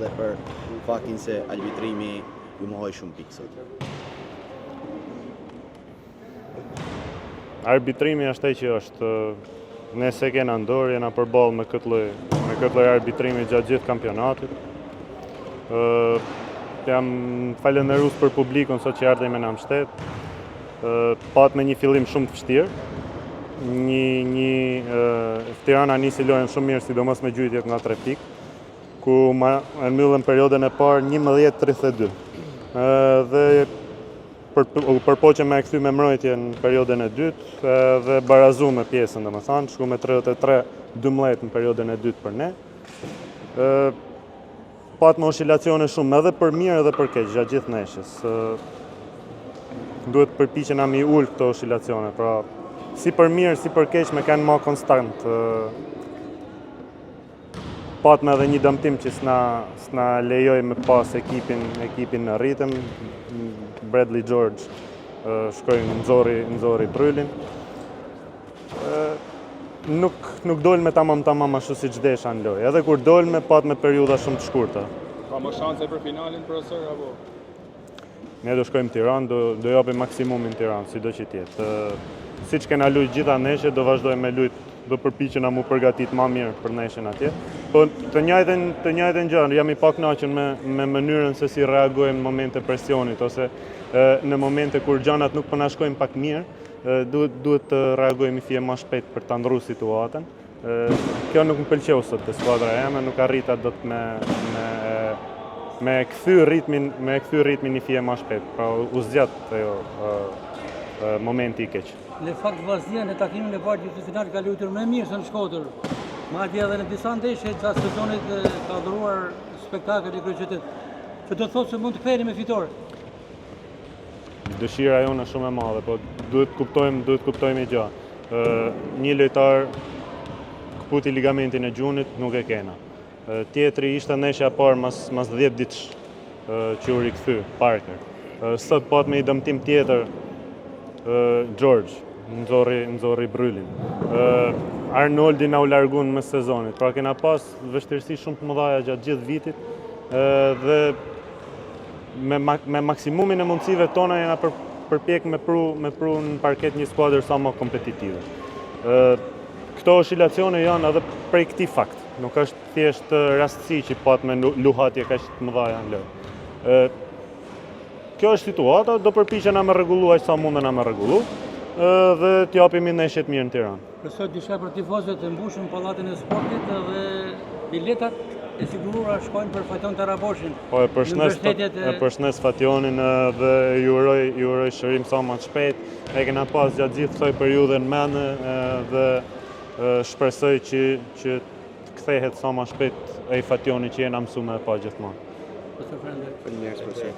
dhe për faktin se arbitrimi ju mohoi shumë pikë sot. Arbitrimi është ai që është. Ne se kena ndorë, jena përballë me këtë lloj arbitrimi gjatë gjithë kampionatit. Jam falënderues për publikun sot që ardhi me na në shtet. Pat me një fillim shumë të vështirë. Tirana nisi lojën shumë mirë, sidomos me gjyqjet nga 3 pikë, ku e mbyllën periudhën e parë 11-32. Dhe përpoqe me e kthy me mbrojtje në periudhën e dytë dhe barazu me pjesën, domethënë, shku me 33-12 në periudhën e dytë për ne. Pat me oscilacione shumë edhe për mirë edhe për keq gjatë gjithë neshës. Duhet përpiqena mi ul këto oscilacione, pra si për mirë si për keq me kanë më konstant. Pat me edhe një dëmtim që s'na lejoj me pas ekipin në ritëm. Bradley George shkoi nxorri Brylin. Nuk dolme tamam ashtu siç desha në lojë. Edhe kur dolme pat me periudha shumë të shkurta. Ka më shanse për finalin profesor apo? Ne do shkojmë në Tiranë, do japim maksimumin në Tiranë, sido që tjetë. Siç kena luajtur gjitha neshjet, do vazhdojmë me luajt, do përpiqena mu përgatit më mirë për neshjen atje. Po të njëjtën gjë, jam i pakënaqur me mënyrën se si reagojmë në momente presionit ose në momente kur gjanat nuk po na shkojnë pak mirë, duhet të reagojmë fije më shpejt për ta ndrruar situatën. Kjo nuk më pëlqeu sot te skuadra eme, nuk arrita dot me kthy ritmin një fije më shpejt. Pra u zgjat ajo momenti i keq. Në fakt Vllaznia në takimin e parë të finalit ka luajtur më mirë se në Shkodër. Madje edhe në disa ndeshje gjatë sezonit ka dhuruar spektakël i kryeqytetit. Që do të thotë se mund të ktheheni me fitore. Dëshira jonë është shumë e madhe, po duhet kuptojmë një gjë. Një lojtar kputi ligamentin e gjunit nuk e kena. Tjetri ishte neshja parë mas 10 ditësh që u rikthy Parker. Sot pat me një dëmtim tjetër George, nxorri Brylin. Arnoldi na u largun mes sezonit, pra kena pas vështirësi shumë të mëdha gjatë gjithë vitit dhe me maksimumin e mundësive tona jena përpjek me pru në parket një skuadër sa më kompetitive. Këto oscilacione janë edhe prej këtij fakt. Nuk është thjesht rastësi që pat me luhatje kaq të mëdha në lojë. Kjo është situata, do përpiqena me rregullu aq sa mundena me rregullu dhe t'japim ndeshjet mirë në Tiranë. Besoj disha për tifozët të mbushën pallatin e sportit dhe biletat e siguruara shkojnë për Fajton Taraboshin. Po e përshnes Fationin dhe ju uroj shërim sa më shpejt. E kena pas gjatë gjithë kësaj periudhe në mendje dhe shpresoj që kthehet sa më shpejt ai Fationi që jena mësuar me pa gjithmonë. Faleminderit.